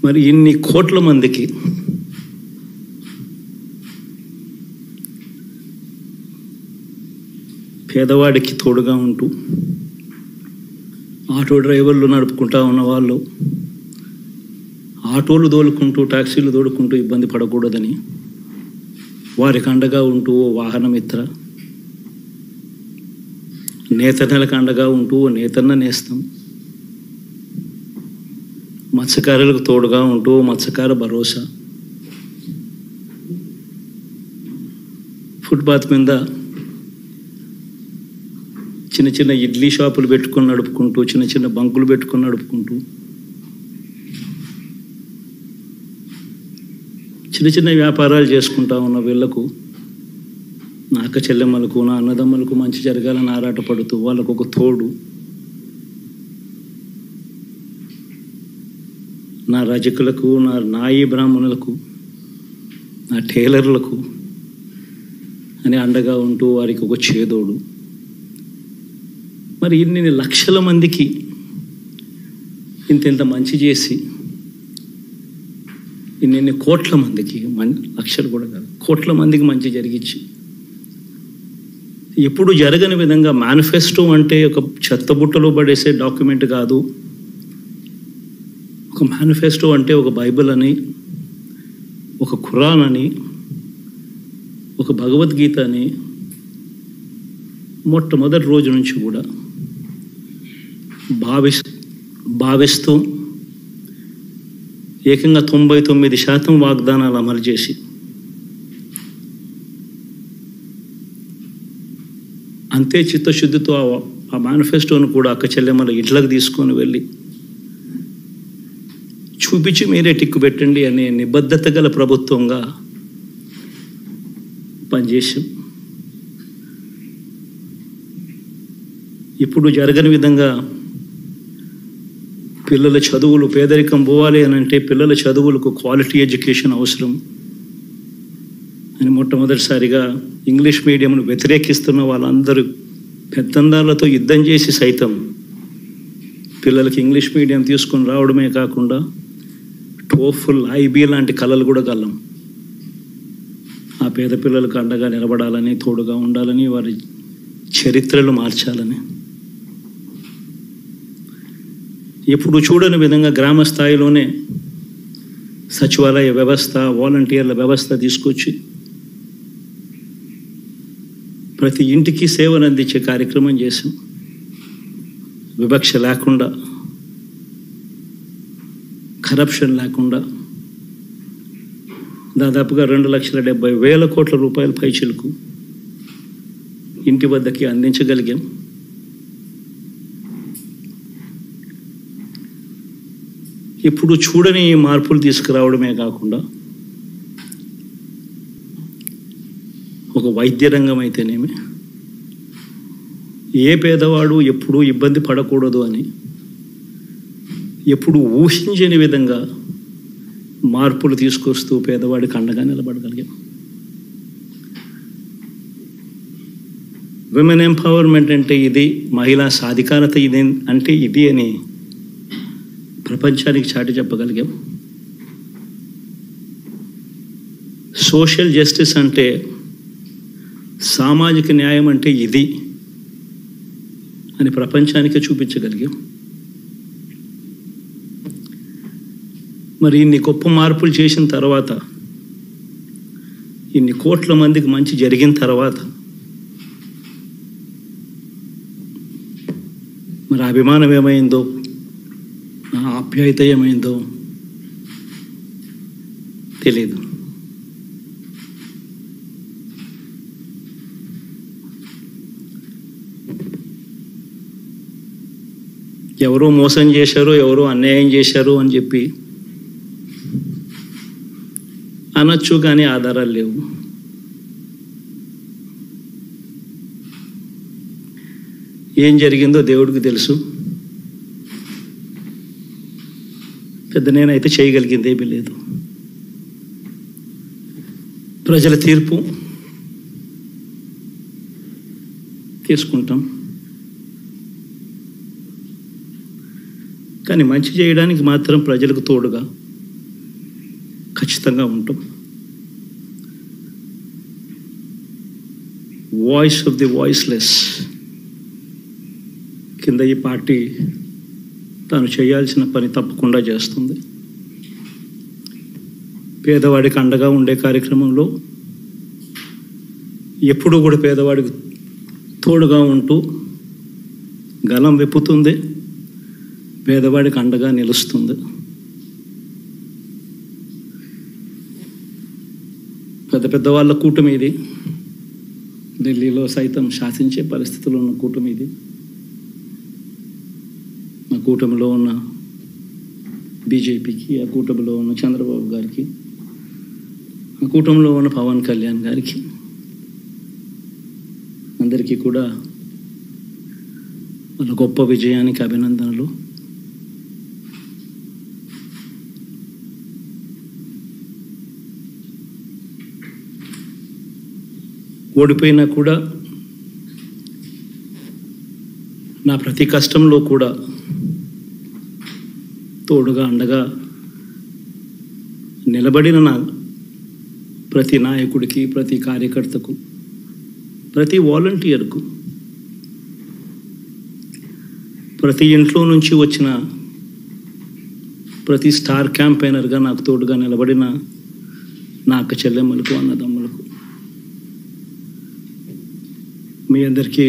మరి ఇన్ని కోట్ల మందికి పేదవాడికి తోడుగా ఉంటూ ఆటో డ్రైవర్లు నడుపుకుంటా ఉన్న వాళ్ళు ఆటోలు తోలుకుంటూ టాక్సీలు తోలుకుంటూ ఇబ్బంది పడకూడదని వారికి అండగా ఉంటూ ఓ వాహనమిత్ర, నేతన్నలకు అండగా ఉంటూ ఓ నేతన్న నేస్తం, మత్స్యకారులకు తోడుగా ఉంటూ మత్స్యకార భరోసా, ఫుట్పాత్ మీద చిన్న చిన్న ఇడ్లీ షాపులు పెట్టుకొని నడుపుకుంటూ, చిన్న చిన్న బంకులు పెట్టుకొని నడుపుకుంటూ, చిన్న చిన్న వ్యాపారాలు చేసుకుంటా ఉన్న వీళ్లకు, నా అక్క చెల్లెమ్మలకు, నా అన్నదమ్మలకు మంచి జరగాలని ఆరాటపడుతూ వాళ్ళకు ఒక తోడు, నా రజకులకు, నా నాయి బ్రాహ్మణులకు, నా టైలర్లకు అని అండగా ఉంటూ వారికి ఒక చేదోడు. మరి ఇన్ని లక్షల మందికి ఇంత మంచి చేసి, ఇన్ని కోట్ల మందికి, లక్షలు కూడా కాదు, కోట్ల మందికి మంచి జరిగించి, ఎప్పుడు జరగని విధంగా మేనిఫెస్టో అంటే ఒక చెత్తబుట్టలో పడేసే డాక్యుమెంట్ కాదు. ఒక మేనిఫెస్టో అంటే ఒక బైబిల్ అని, ఒక ఖురాన్ అని, ఒక భగవద్గీత అని మొట్టమొదటి రోజు నుంచి కూడా భావిస్తూ ఏకంగా 99% వాగ్దానాలు అమలు చేసి అంతే చిత్తశుద్ధితో ఆ మేనిఫెస్టోను కూడా అక్క చెల్లెమ్మల ఇంట్లోకి తీసుకొని వెళ్ళి చూపించి మీరే టిక్కు పెట్టండి అనే నిబద్ధత గల ప్రభుత్వంగా పనిచేసాం. ఇప్పుడు జరగని విధంగా పిల్లల చదువులు, పేదరికం పోవాలి అని అంటే పిల్లల చదువులకు క్వాలిటీ ఎడ్యుకేషన్ అవసరం అని మొట్టమొదటిసారిగా ఇంగ్లీష్ మీడియంను వ్యతిరేకిస్తున్న వాళ్ళందరూ పెద్దందాలతో యుద్ధం చేసి సైతం పిల్లలకి ఇంగ్లీష్ మీడియం తీసుకొని రావడమే కాకుండా టోఫుల్, ఐబీ లాంటి కళలు కూడా గల్లం. ఆ పేద పిల్లలకు అండగా నిలబడాలని, తోడుగా ఉండాలని, వారి చరిత్రలు మార్చాలని, ఎప్పుడు చూడని విధంగా గ్రామ స్థాయిలోనే సచివాలయ వ్యవస్థ, వాలంటీర్ల వ్యవస్థ తీసుకొచ్చి ప్రతి ఇంటికి సేవలు అందించే కార్యక్రమం చేశాం. వివక్ష లేకుండా, కరప్షన్ లేకుండా దాదాపుగా 2,70,000 కోట్ల రూపాయల పైచిలకు ఇంటి వద్దకి అందించగలిగాం. ఇప్పుడు చూడని మార్పులు తీసుకురావడమే కాకుండా ఒక వైద్య రంగం అయితేనేమి, ఏ పేదవాడు ఎప్పుడూ ఇబ్బంది పడకూడదు అని ఎప్పుడు ఊహించని విధంగా మార్పులు తీసుకొస్తూ పేదవాడికి అండగా నిలబడగలిగాం. విమెన్ ఎంపవర్మెంట్ అంటే ఇది, మహిళా సాధికారత ఇది అంటే ఇది అని ప్రపంచానికి చాటి చెప్పగలిగాం. సోషల్ జస్టిస్ అంటే, సామాజిక న్యాయం అంటే ఇది అని ప్రపంచానికి చూపించగలిగాం. మరి ఇన్ని గొప్ప మార్పులు చేసిన తర్వాత, ఇన్ని కోట్ల మందికి మంచి జరిగిన తర్వాత మరి అభిమానం ఏమైందో, ఆప్యాయత ఏమైందో తెలీదు. ఎవరో మోసం చేశారు, ఎవరో అన్యాయం చేశారు అని చెప్పి అనొచ్చు, కానీ ఆధారాలు లేవు. ఏం జరిగిందో దేవుడికి తెలుసు. పెద్ద నేనైతే చేయగలిగింది ఏమీ లేదు. ప్రజల తీర్పు తీసుకుంటాం, కానీ మంచి చేయడానికి మాత్రం ప్రజలకు తోడుగా ఖచ్చితంగా ఉంటాం. వాయిస్ ఆఫ్ ది వాయిస్లెస్ కింద ఈ పార్టీ తాను చేయాల్సిన పని తప్పకుండా చేస్తుంది. పేదవాడికి అండగా ఉండే కార్యక్రమంలో ఎప్పుడూ కూడా పేదవాడికి తోడుగా ఉంటూ గలం విప్పుతుంది, పేదవాడికి అండగా నిలుస్తుంది. పెద్ద పెద్ద వాళ్ళ కూటమి ఇది, ఢిల్లీలో సైతం శాసించే పరిస్థితుల్లో ఉన్న కూటమి ఇది. ఆ కూటమిలో ఉన్న బీజేపీకి, ఆ కూటమిలో ఉన్న చంద్రబాబు గారికి, ఆ కూటమిలో ఉన్న పవన్ కళ్యాణ్ గారికి అందరికీ కూడా వాళ్ళ గొప్ప విజయానికి అభినందనలు. ఓడిపోయినా కూడా నా ప్రతి కష్టంలో కూడా తోడుగా అండగా నిలబడిన నా ప్రతి నాయకుడికి, ప్రతి కార్యకర్తకు, ప్రతి వాలంటీర్కు, ప్రతి ఇంట్లో నుంచి వచ్చిన ప్రతి స్టార్ క్యాంపెయినర్గా నాకు తోడుగా నిలబడిన నా అక్క చెల్లెమ్మలకు, అన్నదమ్ములకు, మీ అందరికీ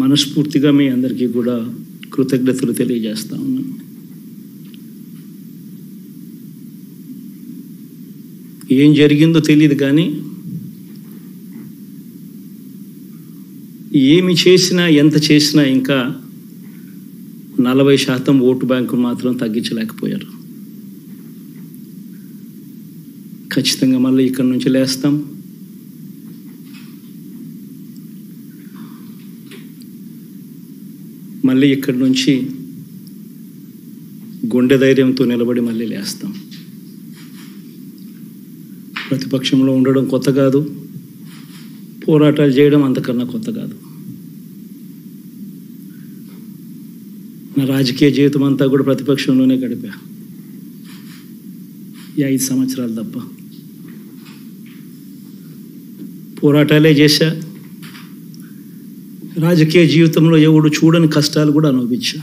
మనస్ఫూర్తిగా మీ అందరికీ కూడా కృతజ్ఞతలు తెలియజేస్తా ఉన్నాను. ఏం జరిగిందో తెలియదు కానీ ఏమి చేసినా, ఎంత చేసినా ఇంకా 40% ఓటు బ్యాంకు మాత్రం తగ్గించలేకపోయారు. ఖచ్చితంగా మళ్ళీ ఇక్కడి నుంచి లేస్తాం. మళ్ళీ ఇక్కడి నుంచి గుండె ధైర్యంతో నిలబడి మళ్ళీ లేస్తాం. ప్రతిపక్షంలో ఉండడం కొత్త కాదు, పోరాటాలు చేయడం అంతకన్నా కొత్త కాదు. నా రాజకీయ జీవితం అంతా కూడా ప్రతిపక్షంలోనే గడిపా, ఈ 5 సంవత్సరాలు తప్ప. పోరాటాలే చేశా, రాజకీయ జీవితంలో ఎవడు చూడని కష్టాలు కూడా అనుభవించా.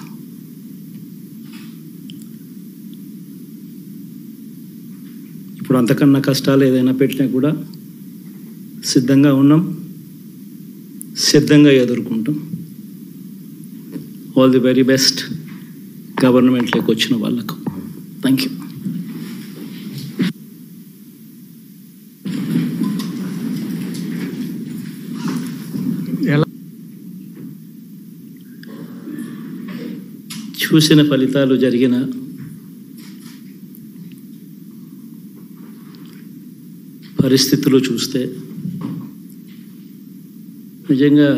ఇప్పుడు అంతకన్నా కష్టాలు ఏదైనా పెట్టినా కూడా సిద్ధంగా ఉన్నాం, సిద్ధంగా ఎదుర్కొంటాం. ఆల్ ది వెరీ బెస్ట్ గవర్నమెంట్లోకి వచ్చిన వాళ్ళకు. Thank you. చూసిన ఫలితాలు, జరిగిన పరిస్థితులు చూస్తే నిజంగా